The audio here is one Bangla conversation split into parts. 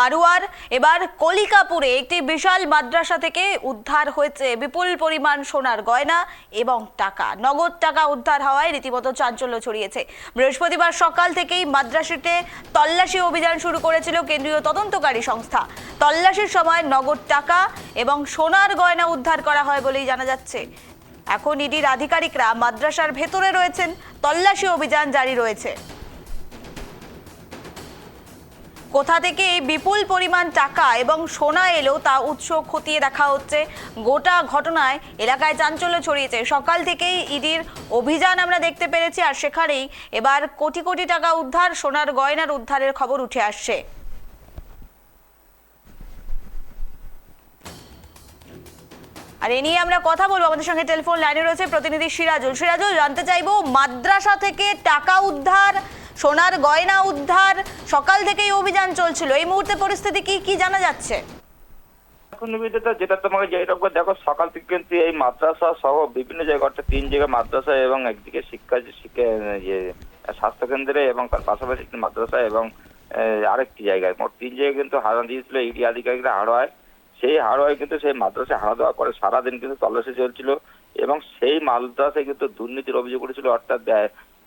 হারুয়ার এবার কলিকাপুরে একটি বিশাল মাদ্রাসা থেকে উদ্ধার হয়েছে বিপুল পরিমাণ সোনার গয়না এবং টাকা, নগদ টাকা উদ্ধার হওয়ায় রীতিমতো চাঞ্চল্য ছড়িয়েছে। বৃহস্পতিবার সকাল থেকেই মাদ্রাসাতে তল্লাশি অভিযান শুরু করেছিল কেন্দ্রীয় তদন্তকারী সংস্থা। তল্লাশির সময় নগদ টাকা এবং সোনার গয়না উদ্ধার করা হয় বলেই জানা যাচ্ছে। এখন ইডির আধিকারিকরা মাদ্রাসার ভেতরে রয়েছেন, তল্লাশি অভিযান জারি রয়েছে। কোথা থেকে এই বিপুল পরিমাণ টাকা এবং সোনা এলো তা উৎস খতিয়ে দেখা হচ্ছে। গোটা ঘটনায় এলাকায় চাঞ্চল্য ছড়িয়েছে। সকাল থেকেই ইডির অভিযান আমরা দেখতে পেরেছি, আর সেখানেই এবার কোটি কোটি টাকা উদ্ধার, সোনার গয়নার উদ্ধারের খবর উঠে আসছে। আর এ নিয়ে আমরা কথা বলবো, আমাদের সঙ্গে টেলিফোন লাইনে রয়েছে প্রতিনিধি সিরাজুল। সিরাজুল, জানতে চাইবো, মাদ্রাসা থেকে টাকা উদ্ধার, সোনার গয়না উদ্ধার, সকাল থেকেই অভিযান চলছিল, এই মুহূর্তে পরিস্থিতি কি জানা যাচ্ছে? এখন যেটা তোমাকে যেরকম দেখো, সকাল থেকে কিন্তু এই মাদ্রাসা সহ বিভিন্ন জায়গায় 3 জায়গায় মাদ্রাসা এবং একদিকে শিক্ষা স্বাস্থ্য কেন্দ্রে এবং তার পাশাপাশি একটি মাদ্রাসা এবং আরেকটি জায়গায়, মোট 3 জায়গায় কিন্তু হানা দিয়েছিল ইডি আধিকারিকরা হাড়োয়ায়। সেই হাড়োয়ায় কিন্তু সেই মাদ্রাসায় হানা দেওয়ার পরে সারাদিন কিন্তু তল্লাশি চলছিল এবং সেই মাদ্রাসায় কিন্তু দুর্নীতির অভিযোগ উঠেছিল, অর্থাৎ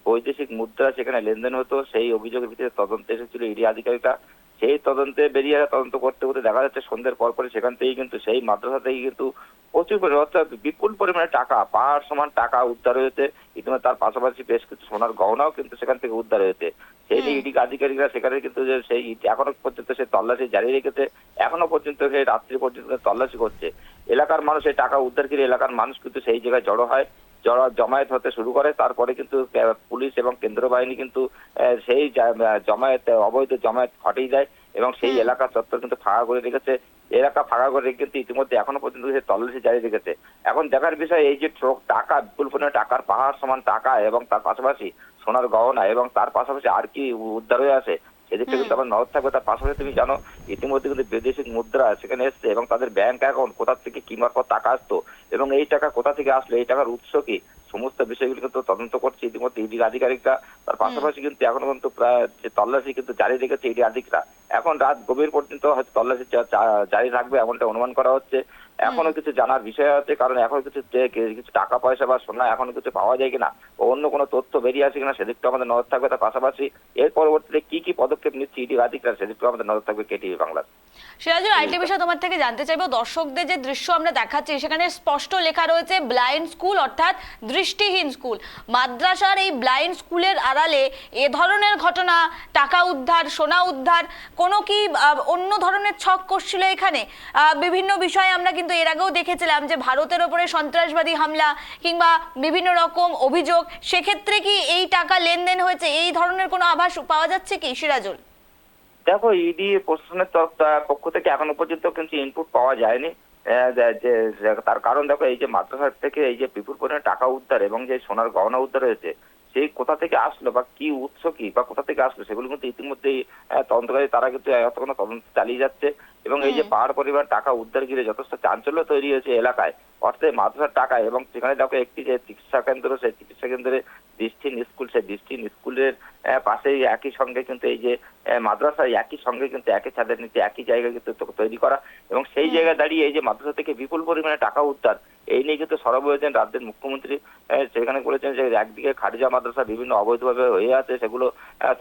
বৈদেশিক মুদ্রা সেখানে লেনদেন হতো। সেই অভিযোগের ভিত্তিতে তদন্তে এসেছিল ইডি আধিকারিকরা। সেই তদন্তে বেরিয়ে তদন্ত করতে করতে দেখা যাচ্ছে সন্ধ্যের পরপরই সেখান থেকেই কিন্তু সেই মাদ্রাসা থেকে কিন্তু প্রচুর পরিমাণে, অর্থাৎ বিপুল পরিমাণে টাকা, পাহাড় সমান টাকা উদ্ধার হয়েছে। ইতিমধ্যে তার পাশাপাশি বেশ কিছু সোনার গহনাও কিন্তু সেখান থেকে উদ্ধার হয়েছে। সেই নিয়ে ইডি আধিকারিকরা সেখানে কিন্তু সেই এখনো পর্যন্ত সেই তল্লাশি জারি রেখেছে। এখনো পর্যন্ত সেই রাত্রি পর্যন্ত তল্লাশি করছে। এলাকার মানুষ এই টাকা উদ্ধারকারী এলাকার মানুষ কিন্তু সেই জায়গায় জড়ো হয়, জমায়েত হতে শুরু করে। তারপরে কিন্তু পুলিশ এবং কেন্দ্র বাহিনী কিন্তু সেই জমায়েত, অবৈধ জমায়েত হটিয়ে দেয় এবং সেই এলাকা চত্বর কিন্তু ফাঁকা করে রেখেছে। এলাকা ফাঁকা করে কিন্তু ইতিমধ্যে এখনো পর্যন্ত সেই তল্লাশি জারি রেখেছে। এখন দেখার বিষয়, এই যে টাকা, বিপুল পরিমাণে টাকার পাহাড় সমান টাকা এবং তার পাশাপাশি সোনার গহনা এবং তার পাশাপাশি আর কি উদ্ধার হয়ে আসে, সেদিকটা কিন্তু আমার নজর থাকবে। তার পাশাপাশি তুমি জানো, ইতিমধ্যে কিন্তু বিদেশি মুদ্রা সেখানে এসছে এবং তাদের ব্যাংক অ্যাকাউন্ট কোথা থেকে কি মারফত টাকা আসতো এবং এই টাকা কোথা থেকে আসলো, এই টাকার উৎস কি, সমস্ত বিষয়গুলো কিন্তু তদন্ত করছে ইতিমধ্যে ইডি আধিকারিকরা। তার পাশাপাশি কিন্তু এখনো কিন্তু প্রায় তল্লাশি কিন্তু জারি রেখেছে ইডি আধিকারিকরা। এখন রাত গভীর পর্যন্ত হয়তো তল্লাশি জারি থাকবে এমনটা অনুমান করা হচ্ছে। এখনো কিছু জানার বিষয় আছে, কারণ এখনো কিছু টাকা পয়সা বা সোনা এখনো কিছু পাওয়া যায় কিনা, অন্য কোনো তথ্য বেরিয়ে আসে কিনা, সেদিকটা আমাদের নজর থাকবে। তার পাশাপাশি এর পরবর্তীতে কি পদক্ষেপ নিচ্ছে ইডি আধিকারিকরা, সেদিকটা আমাদের নজর থাকবে কেটিভি বাংলা। সিরাজুল, আরেকটি বিষয় তোমার থেকে জানতে চাইবো, দর্শকদের যে দৃশ্য আমরা দেখাচ্ছি সেখানে স্পষ্ট লেখা রয়েছে ব্লাইন্ড স্কুল, অর্থাৎ দৃষ্টিহীন স্কুল। মাদ্রাসার এই ব্লাইন্ড স্কুলের আড়ালে এ ধরনের ঘটনা, টাকা উদ্ধার, সোনা উদ্ধার, কোনো কি অন্য ধরনের ছক করছিল এখানে? বিভিন্ন বিষয়ে আমরা কিন্তু এর আগেও দেখেছিলাম যে ভারতের ওপরে সন্ত্রাসবাদী হামলা কিংবা বিভিন্ন রকম অভিযোগ, সেক্ষেত্রে কি এই টাকা লেনদেন হয়েছে, এই ধরনের কোনো আভাস পাওয়া যাচ্ছে কি সিরাজুল? দেখো, ইডি প্রশাসনের পক্ষ থেকে এখনো পর্যন্ত কিন্তু ইনপুট পাওয়া যায়নি। তার কারণ দেখো, এই যে মাদ্রাসার থেকে এই যে বিপুল পরিমাণে টাকা উদ্ধার এবং যে সোনার গহনা উদ্ধার হয়েছে, সেই কোথা থেকে আসলো বা কি উৎস কি বা কোথা থেকে আসলো, সেগুলো কিন্তু ইতিমধ্যেই তদন্তকারী তারা কিন্তু এতক্ষণ তদন্ত চালিয়ে যাচ্ছে। এবং এই যে পাহাড় পরিমাণ টাকা উদ্ধার ঘিরে যথেষ্ট চাঞ্চল্য তৈরি হয়েছে এলাকায়, অর্থাৎ মাদ্রাসার টাকা। এবং সেখানে দেখো একটি যে চিকিৎসা কেন্দ্র, সেই চিকিৎসা কেন্দ্রে দৃষ্টিহীন স্কুল, সেই দৃষ্টিহীন স্কুলের পাশেই একই সঙ্গে কিন্তু এই যে মাদ্রাসা, একই সঙ্গে কিন্তু একই ছাদের নিচে একই জায়গায় কিন্তু তৈরি করা এবং সেই জায়গায় দাঁড়িয়ে এই যে মাদ্রাসা থেকে বিপুল পরিমাণে টাকা উদ্ধার, এই নিয়ে কিন্তু সরব হয়েছেন রাজ্যের মুখ্যমন্ত্রী। সেখানে বলেছেন যে একদিকে খাদিজা মাদ্রাসা বিভিন্ন অবৈধভাবে হয়ে আছে, সেগুলো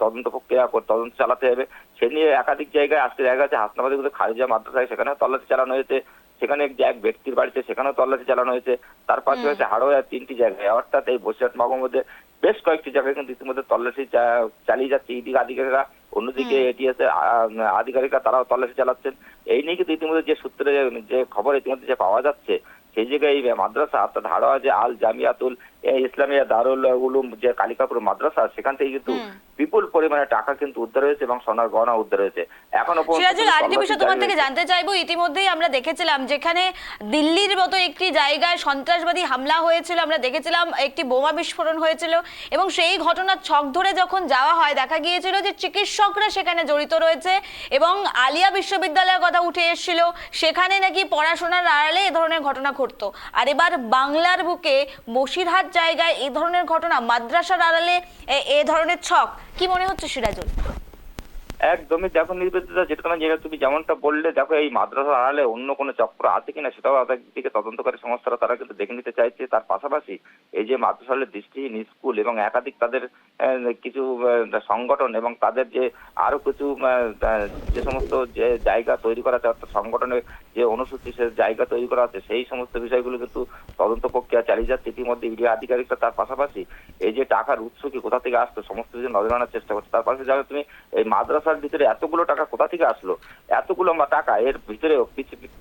তদন্ত প্রক্রিয়া তদন্ত চালাতে হবে। সে নিয়ে একাধিক জায়গায় আজকে দেখা গেছে হাসনাবাদে কিন্তু খাদিজা মাদ্রাসায় সেখানেও তল্লাশি চালানো হয়েছে, সেখানে এক ব্যক্তির বাড়িতে সেখানেও তল্লাশি চালানো হয়েছে। তার পাশাপাশি হাড়োয়ার 3টি জায়গায়, অর্থাৎ এই বসিরহাট মহকুমার মধ্যে বেশ কয়েকটি জায়গায় কিন্তু ইতিমধ্যে তল্লাশি চালিয়ে যাচ্ছে ইডি আধিকারিকরা। অন্যদিকে এটিএস এর আধিকারিকরা তারাও তল্লাশি চালাচ্ছেন। এই নিয়ে কিন্তু ইতিমধ্যে যে সূত্রে যে খবর ইতিমধ্যে যে পাওয়া যাচ্ছে, সেই জায়গায় এই মাদ্রাসা অর্থাৎ হাড়োয়া যে আল জামিয়াতুল ইসলামিয়া দারুল উলুম যে কালিকাপুর মাদ্রাসা, সেখান থেকে কিন্তু বিপুল পরিমাণে টাকা কিন্তু উদ্ধার হয়েছে এবং সোনার গহনা উদ্ধার হয়েছে। এখনো সিরাজুল, আরেকটি বিষয় তোমার থেকে জানতে চাইবো, ইতিমধ্যেই আমরা দেখেছিলাম যেখানে দিল্লির মতো একটি জায়গায় সন্ত্রাসবাদী হামলা হয়েছিল, আমরা দেখেছিলাম একটি বোমা বিস্ফোরণ হয়েছিল এবং সেই ঘটনার ছক ধরে যখন যাওয়া হয় দেখা গিয়েছিল যে চিকিৎসকরা সেখানে জড়িত রয়েছে এবং আলিয়া বিশ্ববিদ্যালয়ের কথা উঠে এসেছিল, সেখানে নাকি পড়াশোনার আড়ালে এ ধরনের ঘটনা ঘটতো। আর এবার বাংলার বুকে বসিরহাট জায়গায় এই ধরনের ঘটনা, মাদ্রাসার আড়ালে এ ধরনের ছক, কি মনে হচ্ছে সিরাজুল? একদমই দেখো নির্বেদিতা, যেটা তুমি যেমনটা বললে, দেখো এই মাদ্রাসার আড়ালে অন্য কোনো চক্র আছে কিনা সেটাও একদিকে তদন্তকারী সংস্থারা তারা কিন্তু দেখে নিতে চাইছে। তার পাশাপাশি এই যে মাদ্রাসার দৃষ্টিহীন স্কুল এবং একাধিক তাদের কিছু সংগঠন এবং তাদের যে আরো কিছু যে সমস্ত যে জায়গা তৈরি করা আছে, অর্থাৎ সংগঠনের যে অনুসূচি সে জায়গা তৈরি করা আছে, সেই সমস্ত বিষয়গুলো কিন্তু তদন্ত প্রক্রিয়া চালিয়ে যাচ্ছে ইতিমধ্যে ইডি আধিকারিকরা। তার পাশাপাশি এই যে টাকার উৎস কি কোথা থেকে আসতো সমস্ত কিছু নজর আনার চেষ্টা করছে। তার পাশে যাবে তুমি এই মাদ্রাসার ভিতরে এতগুলো টাকা কোথা থেকে আসলো, এতগুলো টাকা এর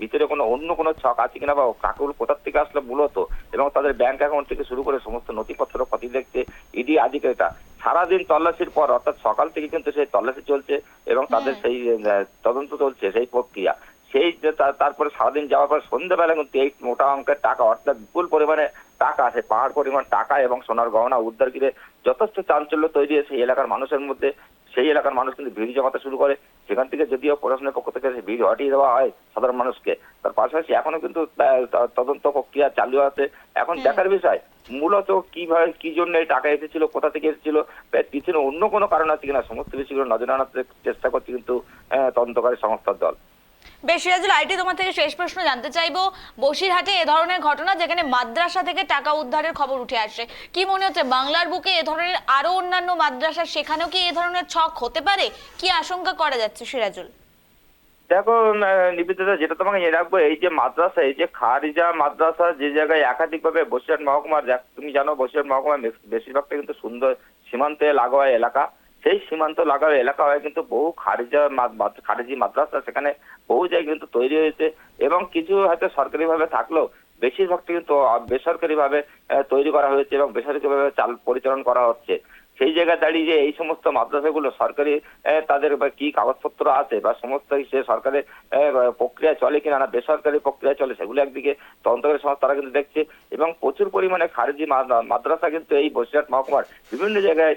ভিতরে কোনো অন্য কোনো ছক আছে কিনা বা টাকাগুলো কোথা থেকে আসলো মূলত, এবং তাদের ব্যাংক অ্যাকাউন্ট থেকে শুরু করে সমস্ত নথিপত্র পাতি দেখতে ইডি আধিকারিকরা সারাদিন তল্লাশির পর, অর্থাৎ সকাল থেকে কিন্তু সেই তল্লাশি চলছে এবং তাদের সেই তদন্ত চলছে, সেই প্রক্রিয়া। সেই তারপরে সারাদিন যাওয়ার পর সন্ধ্যাবেলা কিন্তু এই মোটা অঙ্কের টাকা, অর্থাৎ বিপুল পরিমাণে টাকা আছে, পাহাড় পরিমাণ টাকা এবং সোনার গহনা উদ্ধার ঘিরে যথেষ্ট চাঞ্চল্য তৈরি হয়েছে এই এলাকার মানুষের মধ্যে। সেই এলাকার মানুষ কিন্তু ভিড় জমাতে শুরু করে। সেখান থেকে যদিও প্রশাসনের পক্ষ থেকে ভিড় হটিয়ে দেওয়া হয় সাধারণ মানুষকে, তার পাশাপাশি এখনো কিন্তু তদন্ত প্রক্রিয়া চালু আছে। এখন দেখার বিষয় মূলত কিভাবে কি জন্য এই টাকা এসেছিল, কোথা থেকে এসেছিল, পিছনে অন্য কোনো কারণ আছে কিনা সমস্ত বিষয়গুলো নজর আনার চেষ্টা করছে কিন্তু তদন্তকারী সংস্থার দল। বেশ সিরাজুল, আইটি তোমার থেকে শেষ প্রশ্ন জানতে চাইবো, বসিরহাটে এ ধরনের ঘটনা যেখানে মাদ্রাসা থেকে টাকা উদ্ধারের খবর উঠে আসে, কি মনে হচ্ছে বাংলার বুকে এ ধরনের আরো অন্যান্য মাদ্রাসা সেখানেও কি এ ধরনের ছক হতে পারে, কি আশঙ্কা করা যাচ্ছে সিরাজুল? দেখো নিবেদিতা, যেটা তোমাকে জেনে রাখবো, এই যে মাদ্রাসা, এই যে খারিজা মাদ্রাসা যে জায়গায় একাধিকভাবে বসিরহাট মহকুমার, তুমি জানো বসিরহাট মহকুমার বেশিরভাগটা কিন্তু সুন্দর সীমান্তে লাগোয়া এলাকা। সেই সীমান্ত লাগোয়া এলাকা হয় কিন্তু বহু খারিজি মাদ্রাসা সেখানে বহু জায়গায় কিন্তু তৈরি হয়েছে, এবং কিছু হয়তো সরকারি ভাবে থাকলেও বেশিরভাগটা কিন্তু বেসরকারি ভাবে তৈরি করা হয়েছে এবং বেসরকারি ভাবে পরিচালনা করা হচ্ছে। সেই জায়গায় দাঁড়িয়ে যে এই সমস্ত মাদ্রাসাগুলো সরকারি তাদের কি কাগজপত্র আছে বা সমস্ত সে সরকারের প্রক্রিয়া চলে কিনা না বেসরকারি প্রক্রিয়া চলে, সেগুলো একদিকে তদন্তকারী সংস্থা তারা কিন্তু দেখছে। এবং প্রচুর পরিমাণে খারিজি মাদ্রাসা কিন্তু এই বসিরহাট মহকুমার বিভিন্ন জায়গায়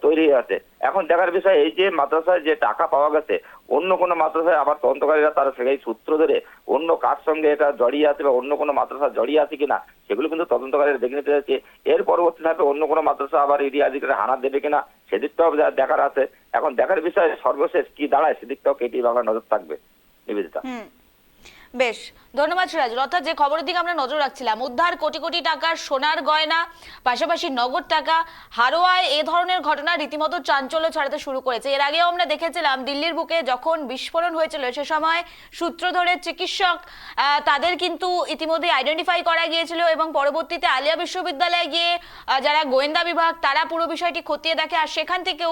তৈরি আছে। এখন দেখার বিষয় এই যে মাদ্রাসায় যে টাকা পাওয়া গেছে, অন্য কোনো মাদ্রাসায় আবার তদন্তকারীরা তারা সেই সূত্র ধরে অন্য কার সঙ্গে এটা জড়িয়ে আছে বা অন্য কোনো মাদ্রাসা জড়িয়ে আছে কিনা সেগুলো কিন্তু তদন্তকারীরা দেখে নিতে যাচ্ছে। এর পরবর্তী ধাপে অন্য কোনো মাদ্রাসা আবার ইডি আধিকারিকরা হানা দেবে কিনা সেদিকটাও দেখার আছে। এখন দেখার বিষয় সর্বশেষ কি দাঁড়ায় সেদিকটাও কেটি বাংলা নজর থাকবে নিবেদিতা। বেশ, ধন্যবাদ সিরাজুল। অর্থাৎ যে খবরের দিকে আমরা নজর রাখছিলাম, উদ্ধার কোটি কোটি টাকার সোনার গয়না, পাশাপাশি নগদ টাকা, হারোয়ায় এ ধরনের ঘটনা রীতিমতো চাঞ্চল্য ছড়াতে শুরু করেছে। এর আগেও আমরা দেখেছিলাম দিল্লির বুকে যখন বিস্ফোরণ হয়েছিল সে সময় সূত্র ধরে চিকিৎসক তাদের কিন্তু ইতিমধ্যে আইডেন্টিফাই করা গিয়েছিল এবং পরবর্তীতে আলিয়া বিশ্ববিদ্যালয়ে গিয়ে যারা গোয়েন্দা বিভাগ তারা পুরো বিষয়টি খতিয়ে দেখে, আর সেখান থেকেও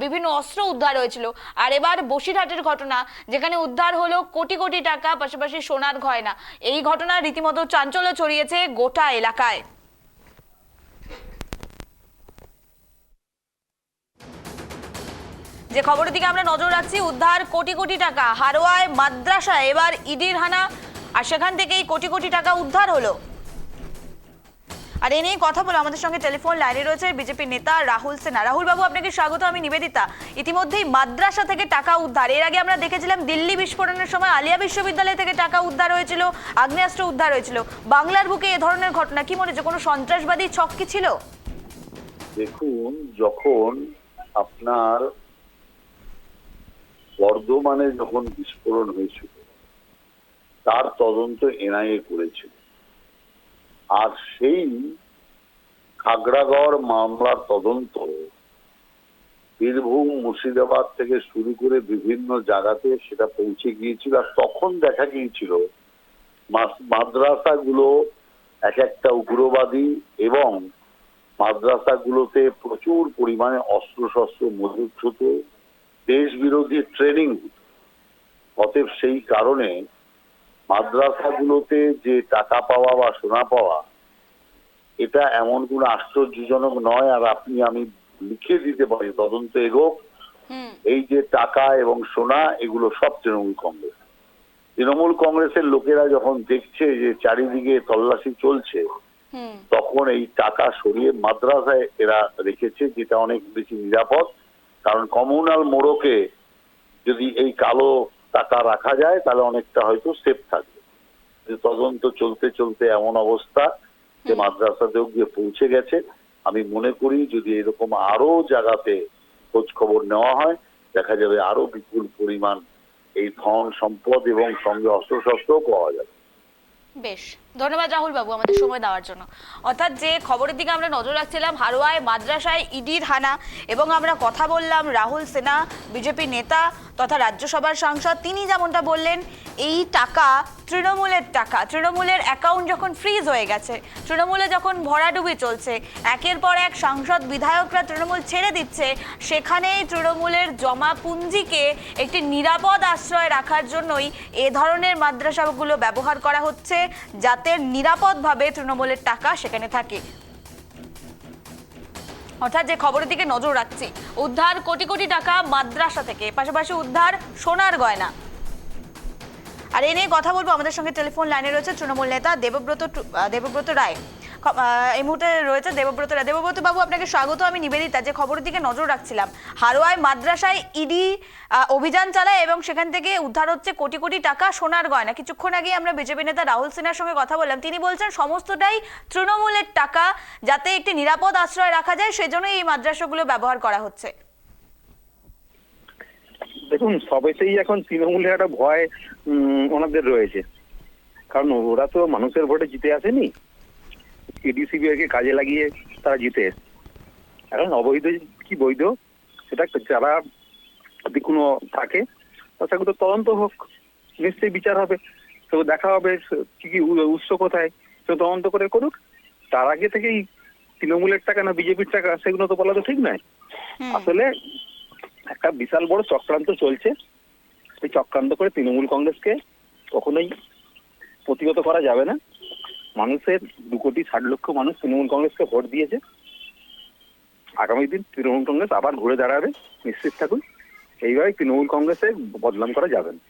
বিভিন্ন অস্ত্র উদ্ধার হয়েছিল। আর এবার বসিরহাটের ঘটনা যেখানে উদ্ধার হলো কোটি কোটি টাকা, পাশাপাশি সোনার গয়না, এই ঘটনা রীতিমতো চাঞ্চল্য ছড়িয়েছে গোটা এলাকায়। যে খবরের দিকে আমরা নজর রাখছি, উদ্ধার কোটি কোটি টাকা, হারোয়ায় মাদ্রাসায় এবার ইডির হানা, আর সেখান থেকেই কোটি কোটি টাকা উদ্ধার হলো। আর এ নিয়ে কথা বলে আমাদের সঙ্গে টেলিফোন লাইনে রয়েছে বিজেপি নেতা রাহুল সিনহা। রাহুল বাবু, আপনাকে স্বাগত। আমি নিবেদিতা। ইতিমধ্যেই মাদ্রাসা থেকে টাকা উদ্ধার, এর আগে আমরা দেখেছিলাম দিল্লি বিস্ফোরণের সময় আলিয়া বিশ্ববিদ্যালয় থেকে টাকা উদ্ধার হয়েছিল, আগ্নেয়াস্ত্র উদ্ধার হয়েছিল। বাংলার বুকে এ ধরনের ঘটনা কি মনে হচ্ছে কোনো সন্ত্রাসবাদী ছক কি ছিল? দেখুন, যখন আপনার বর্ধমানে যখন বিস্ফোরণ হয়েছিল তার তদন্ত এনআইএ করেছিল, আর সেই খাগড়াগড় মামলার তদন্ত বীরভূম মুর্শিদাবাদ থেকে শুরু করে বিভিন্ন জায়গাতে সেটা পৌঁছে গিয়েছিল। আর তখন দেখা গিয়েছিল মাদ্রাসাগুলো এক একটা উগ্রবাদী এবং মাদ্রাসাগুলোতে প্রচুর পরিমাণে অস্ত্রশস্ত্র মজুত হতো, দেশ বিরোধী ট্রেনিং হতো। অতএব সেই কারণে মাদ্রাসাগুলোতে যে টাকা পাওয়া বা সোনা পাওয়া এটা এমন কোনো আশ্চর্যজনক নয়। আর আমি লিখে দিতে পারি তদন্ত এগোক, এই যে টাকা এবং সোনা এগুলো সব তৃণমূল কংগ্রেসের লোকেরা যখন দেখছে যে চারিদিকে তল্লাশি চলছে তখন এই টাকা সরিয়ে মাদ্রাসায় এরা রেখেছে, যেটা অনেক বেশি নিরাপদ। কারণ কমিউনাল মোড়কে যদি এই কালো টাকা রাখা যায় তাহলে অনেকটা হয়তো সেফ থাকবে। তদন্ত চলতে চলতে এমন অবস্থা যে মাদ্রাসাতেও গিয়ে পৌঁছে গেছে। আমি মনে করি যদি এরকম আরো জায়গাতে খোঁজ খবর নেওয়া হয় দেখা যাবে আরো বিপুল পরিমাণ এই ধন সম্পদ এবং সঙ্গে অস্ত্রশস্ত্রও পাওয়া যাবে। বেশ, ধন্যবাদ রাহুল বাবু আমাদের সময় দেওয়ার জন্য। অর্থাৎ যে খবরের দিকে আমরা নজর রাখছিলাম, হারোয়ায় মাদ্রাসায় ইডির হানা, এবং আমরা কথা বললাম রাহুল সিনহা, বিজেপি নেতা তথা রাজ্যসভার সাংসদ। তিনি যেমনটা বললেন, এই টাকা তৃণমূলের টাকা, তৃণমূলের অ্যাকাউন্ট যখন ফ্রিজ হয়ে গেছে, তৃণমূলে যখন ভরাডুবি চলছে, একের পর এক সাংসদ বিধায়করা তৃণমূল ছেড়ে দিচ্ছে, সেখানেই তৃণমূলের জমা পুঞ্জিকে একটি নিরাপদ আশ্রয় রাখার জন্যই এ ধরনের মাদ্রাসাগুলো ব্যবহার করা হচ্ছে, যাতে নিরাপদভাবে তৃণমূলের টাকা সেখানে থাকে। অর্থাৎ যে খবরের দিকে নজর রাখছি, উদ্ধার কোটি কোটি টাকা মাদ্রাসা থেকে, পাশাপাশি উদ্ধার সোনার গয়না। আর এ নিয়ে কথা বলবো, আমাদের সঙ্গে টেলিফোন লাইনে রয়েছে তৃণমূল নেতা দেবব্রত রায়। এই মুহূর্তে রয়েছে দেবব্রত রায়। দেবব্রত বাবু, আপনাকে স্বাগত। আমি নিবেদিতা। যে খবরের দিকে নজর রাখছিলাম, হারোয়ায় মাদ্রাসায় ইডি অভিযান চালায় এবং সেখান থেকে উদ্ধার হচ্ছে কোটি কোটি টাকা সোনার গয়না। কিছুক্ষণ আগে আমরা বিজেপি নেতা রাহুল সিনহার সঙ্গে কথা বললাম, তিনি বলছেন সমস্তটাই তৃণমূলের টাকা, যাতে একটি নিরাপদ আশ্রয় রাখা যায় সেজন্য এই মাদ্রাসাগুলো ব্যবহার করা হচ্ছে। দেখুন, সবেতেই এখন তৃণমূলের একটা ভয় ওনাদের রয়েছে, কারণ ওরা তো মানুষের ভোটে জিতে আসেনি, এডিসিবিআইকে কাজে লাগিয়ে তারা জিতে এসছে। এখন অবৈধ কি বৈধ সেটা যারা যদি কোনো থাকে সেগুলো তো তদন্ত হোক, নিশ্চয়ই বিচার হবে, তো দেখা হবে কি কি উৎস কোথায়, তো তদন্ত করে করুক। তার আগে থেকেই তৃণমূলের টাকা না বিজেপির টাকা সেগুলো তো বলা তো ঠিক নয়। আসলে একটা বিশাল বড় চক্রান্ত চলছে। এই চক্রান্ত করে তৃণমূল কংগ্রেসকে কখনোই প্রতিহত করা যাবে না। মানুষের 2,60,00,000 মানুষ তৃণমূল কংগ্রেসকে ভোট দিয়েছে। আগামী দিন তৃণমূল কংগ্রেস আবার ঘুরে দাঁড়াবে, নিশ্চিত থাকুন। এইভাবে তৃণমূল কংগ্রেসে বদনাম করা যাবে না।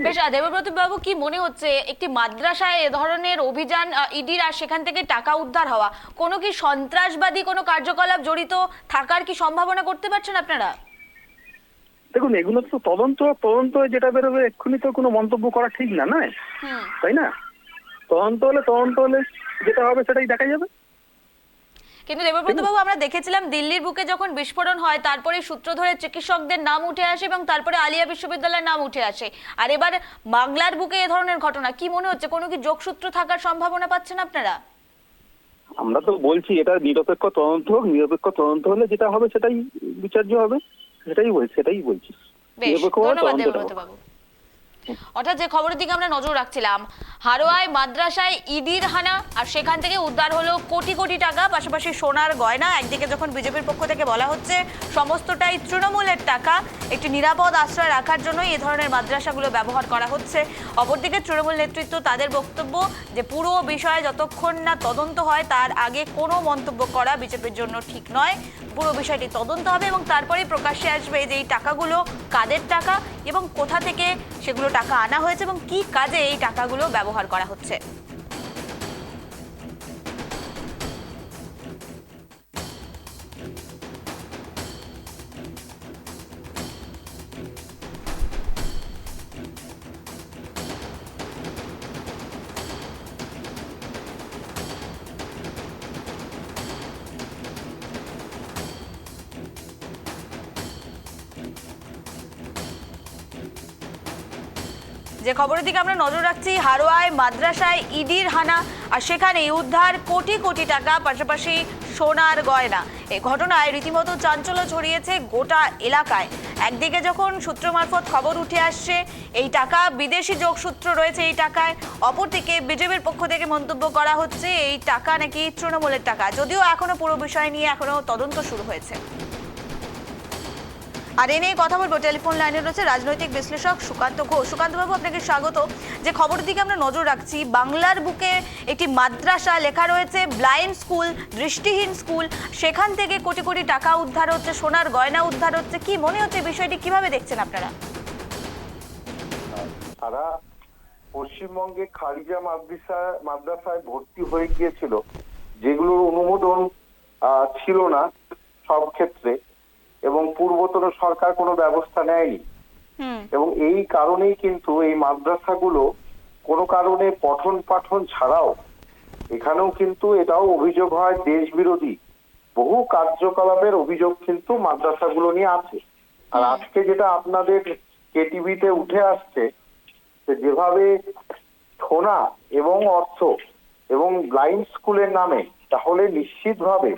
বেশ, দেবব্রত বাবু, কি মনে হচ্ছে একটি মাদ্রাসায় এ ধরনের অভিযান ইডির আর সেখান থেকে টাকা উদ্ধার হওয়া, কোনো কি সন্ত্রাসবাদী কোনো কার্যকলাপ জড়িত থাকার কি সম্ভাবনা করতে পারছেন আপনারা? দেখুন, এগুলো তো তদন্ত যেটা বেরোবে এক্ষুনি তো কোনো মন্তব্য করা ঠিক না, নয় তাই না? তদন্ত হলে যেটা হবে সেটাই দেখা যাবে। কিন্তু দেবব্রত বাবু, আমরা দেখেছিলাম দিল্লির বুকে যখন বিস্ফোরণ হয়, তারপরে সূত্র ধরে চিকিৎসকদের নাম উঠে আসে এবং তারপরে আলিয়া বিশ্ববিদ্যালয়ের নাম উঠে আসে, আর এবার বাংলার বুকে এ ধরনের ঘটনা। কি মনে হচ্ছে, কোনো কি যোগসূত্র থাকার সম্ভাবনা পাচ্ছেন আপনারা? আমরা তো বলছি এটা নিরপেক্ষ তদন্ত হোক, নিরপেক্ষ তদন্ত হলে যেটা হবে সেটাই বিচার্য হবে, সেটাই বলছি। বেশ, ধন্যবাদ দেবব্রত বাবু। অর্থাৎ যে খবরের দিকে আমরা নজর রাখছিলাম, হারোয়ায় মাদ্রাসায় ইডির হানা আর সেখান থেকে উদ্ধার হলো কোটি কোটি টাকা, পাশাপাশি সোনার গয়না। একদিকে যখন বিজেপির পক্ষ থেকে বলা হচ্ছে সমস্তটাই তৃণমূলের টাকা, একটি নিরাপদ আশ্রয় রাখার জন্য এই ধরনের মাদ্রাসাগুলো ব্যবহার করা হচ্ছে, অপরদিকে তৃণমূল নেতৃত্ব তাদের বক্তব্য যে পুরো বিষয়ে যতক্ষণ না তদন্ত হয় তার আগে কোনো মন্তব্য করা বিজেপির জন্য ঠিক নয়। পুরো বিষয়টি তদন্ত হবে এবং তারপরেই প্রকাশ্যে আসবে যে এই টাকাগুলো কাদের টাকা এবং কোথা থেকে সেগুলো টাকা আনা হয়েছে এবং কি কাজে এই টাকাগুলো ব্যবহার করা হচ্ছে। যে খবরের দিকে আমরা নজর রাখছি, হারোয়ায় মাদ্রাসায় ইডির হানা আর সেখানে উদ্ধার কোটি কোটি টাকা, পাশাপাশি সোনার গয়না। এই ঘটনায় রীতিমতো চাঞ্চল্য ছড়িয়েছে গোটা এলাকায়। একদিকে যখন সূত্র মারফত খবর উঠে আসছে এই টাকা বিদেশি যোগসূত্র রয়েছে এই টাকায়, অপরদিকে বিজেপির পক্ষ থেকে মন্তব্য করা হচ্ছে এই টাকা নাকি তৃণমূলের টাকা, যদিও এখনো পুরো বিষয় নিয়ে এখনো তদন্ত শুরু হয়েছে। আর এ নিয়ে কথা বলবো, টেলিফোন লাইনে রয়েছে রাজনৈতিক বিশ্লেষক সুকান্ত ঘোষ। সুকান্ত বাবু, আপনাকে স্বাগত। যে খবরের দিকে আমরা নজর রাখছি, বাংলার বুকে একটি মাদ্রাসা, লেখা রয়েছে ব্লাইন্ড স্কুল, দৃষ্টিহীন স্কুল, সেখান থেকে কোটি কোটি টাকা উদ্ধার হচ্ছে, সোনার গয়না উদ্ধার হচ্ছে। কি মনে হচ্ছে বিষয়টি, কিভাবে দেখছেন আপনারা? তারা পশ্চিমবঙ্গে খারিজা মাদ্রাসায় ভর্তি হয়ে গিয়েছিল, যেগুলোর অনুমোদন ছিল না সব ক্ষেত্রে, এবং পূর্বতন সরকার কোনো ব্যবস্থা নেয়নি। এবং এই কারণেই কিন্তু এই মাদ্রাসাগুলো কোনো কারণে পঠন পাঠন ছাড়াও এখানেও কিন্তু এটাও অভিযোগ হয় দেশ বিরোধী বহু কার্যকলাপের অভিযোগ কিন্তু মাদ্রাসাগুলো নিয়ে আছে। আর আজকে যেটা আপনাদের কেটিভিতে উঠে আসছে, যে যেভাবে সোনা এবং অর্থ এবং ব্লাইন্ড স্কুলের নামে, তাহলে নিশ্চিতভাবে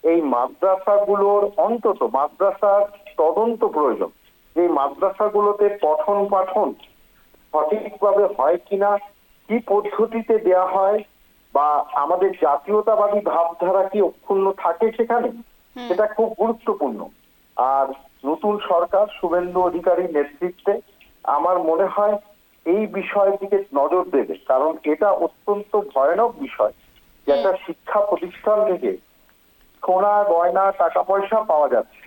এই মাদ্রাসাগুলোর অন্তত মাদ্রাসার তদন্ত প্রয়োজন। এই মাদ্রাসাগুলোতে পঠন পাঠন সঠিকভাবে হয় কিনা, কি পদ্ধতিতে দেয়া হয়, বা আমাদের জাতীয়তাবাদী ভাবধারা কি অক্ষুণ্ণ থাকে সেখানে, সেটা খুব গুরুত্বপূর্ণ। আর নতুন সরকার শুভেন্দু অধিকারীর নেতৃত্বে আমার মনে হয় এই বিষয়ের দিকে নজর দেবে, কারণ এটা অত্যন্ত ভয়ানক বিষয় যে একটা শিক্ষা প্রতিষ্ঠান থেকে সোনা গয়না টাকা পয়সা পাওয়া যাচ্ছে।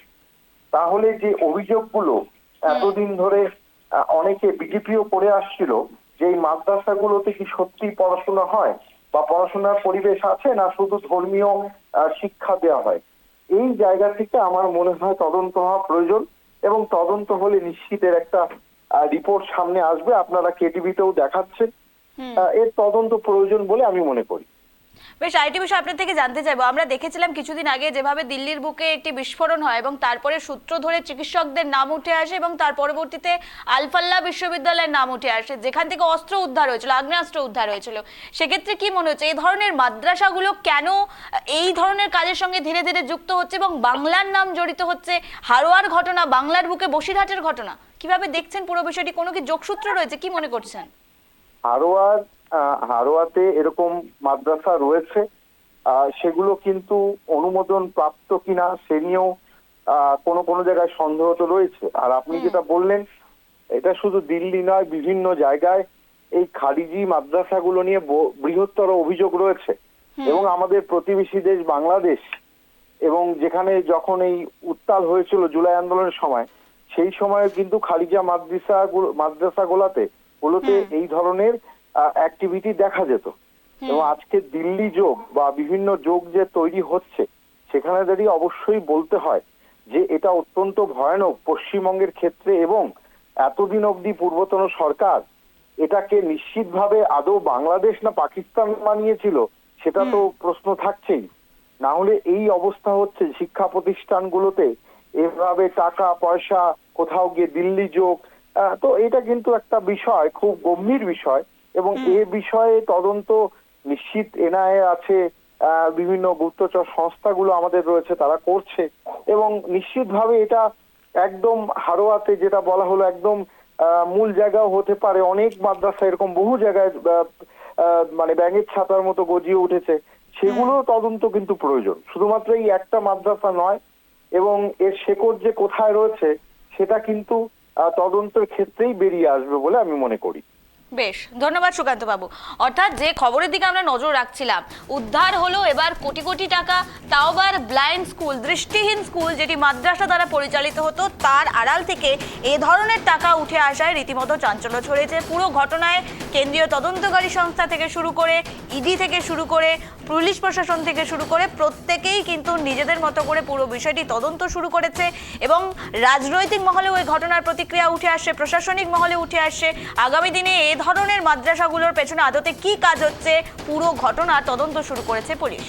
তাহলে যে অভিযোগগুলো এতদিন ধরে অনেকে বিজেপিও করে আসছিল, যে এই মাদ্রাসাগুলোতে কি সত্যি পড়াশোনা হয় বা পড়াশোনার পরিবেশ আছে, না শুধু ধর্মীয় শিক্ষা দেওয়া হয়, এই জায়গা থেকে আমার মনে হয় তদন্ত হওয়া প্রয়োজন। এবং তদন্ত হলে নিশ্চিতের একটা রিপোর্ট সামনে আসবে, আপনারা কেটিভিতেও দেখাচ্ছেন। এর তদন্ত প্রয়োজন বলে আমি মনে করি। বেশ, আরেকটি বিষয় আপনার থেকে জানতে চাইবো, আমরা দেখেছিলাম কিছুদিন আগে যেভাবে দিল্লির বুকে একটি বিস্ফোরণ হয় এবং তারপরে সূত্র ধরে চিকিৎসকদের নাম উঠে আসে এবং তার পরবর্তীতে আলফাল্লা বিশ্ববিদ্যালয়ের নাম উঠে আসে, যেখান থেকে অস্ত্র উদ্ধার হয়েছিল, আগ্নেয়াস্ত্র উদ্ধার হয়েছিল। সেক্ষেত্রে কি মনে হচ্ছে এই ধরনের মাদ্রাসাগুলো কেন এই ধরনের কাজের সঙ্গে ধীরে ধীরে যুক্ত হচ্ছে এবং বাংলার নাম জড়িত হচ্ছে? হারোয়ার ঘটনা, বাংলার বুকে বসিরহাটের ঘটনা, কিভাবে দেখছেন পুরো বিষয়টি? কোনো কি যোগসূত্র রয়েছে, কি মনে করছেন? হারোয়াতে এরকম মাদ্রাসা রয়েছে, সেগুলো কিন্তু অনুমোদন প্রাপ্ত কিনা সে নিয়েও কোনো জায়গায় সন্দেহ তো রয়েছে। আর আপনি যেটা বললেন, এটা শুধু দিল্লি নয়, বিভিন্ন জায়গায় এই খারিজি মাদ্রাসাগুলো নিয়ে বৃহত্তর অভিযোগ রয়েছে। এবং আমাদের প্রতিবেশী দেশ বাংলাদেশ, এবং যেখানে যখন এই উত্তাল হয়েছিল জুলাই আন্দোলনের সময়, সেই সময় কিন্তু খারিজা মাদ্রাসাগুলোতে এই ধরনের অ্যাক্টিভিটি দেখা যেত। এবং আজকে দিল্লি যোগ বা বিভিন্ন যোগ যে তৈরি হচ্ছে, সেখানে দাঁড়িয়ে অবশ্যই বলতে হয় যে এটা অত্যন্ত ভয়ানক পশ্চিমবঙ্গের ক্ষেত্রে। এবং এতদিন অবধি পূর্বতন সরকার এটাকে নিশ্চিতভাবে আদৌ বাংলাদেশ না পাকিস্তান বানিয়েছিল, সেটা তো প্রশ্ন থাকছেই। না হলে এই অবস্থা হচ্ছে শিক্ষা প্রতিষ্ঠানগুলোতে এভাবে টাকা পয়সা কোথাও গিয়ে দিল্লি যোগ, তো এটা কিন্তু একটা বিষয়, খুব গম্ভীর বিষয়। এবং এ বিষয়ে তদন্ত নিশ্চিত এনআইএ আছে, বিভিন্ন গুপ্তচর সংস্থাগুলো আমাদের রয়েছে, তারা করছে। এবং নিশ্চিতভাবে এটা একদম হারোয়াতে যেটা বলা হলো একদম মূল জায়গাও হতে পারে। অনেক মাদ্রাসা এরকম বহু জায়গায় মানে ব্যাঙের ছাতার মতো গজিয়ে উঠেছে, সেগুলো তদন্ত কিন্তু প্রয়োজন। শুধুমাত্র এই একটা মাদ্রাসা নয়, এবং এর শেকড় যে কোথায় রয়েছে সেটা কিন্তু তদন্তের ক্ষেত্রেই বেরিয়ে আসবে বলে আমি মনে করি। বেশ, ধন্যবাদ সুকান্ত বাবু। অর্থাৎ যে খবরের দিকে আমরা নজর রাখছিলাম, উদ্ধার হলো এবার কোটি কোটি টাকা, তাও আবার ব্লাইন্ড স্কুল, দৃষ্টিহীন স্কুল যেটি মাদ্রাসা দ্বারা পরিচালিত হতো, তার আড়াল থেকে এ ধরনের টাকা উঠে আসায় রীতিমতো চাঞ্চল্য ছড়িয়েছে। পুরো ঘটনায় কেন্দ্রীয় তদন্তকারী সংস্থা থেকে শুরু করে ইডি থেকে শুরু করে পুলিশ প্রশাসন থেকে শুরু করে প্রত্যেকেই কিন্তু নিজেদের মতো করে পুরো বিষয়টি তদন্ত শুরু করেছে। এবং রাজনৈতিক মহলেও এই ঘটনার প্রতিক্রিয়া উঠে আসছে, প্রশাসনিক মহলে উঠে আসছে। আগামী দিনে এ ধরনের মাদ্রাসাগুলোর পেছনে আদতে কি কাজ হচ্ছে, পুরো ঘটনার তদন্ত শুরু করেছে পুলিশ।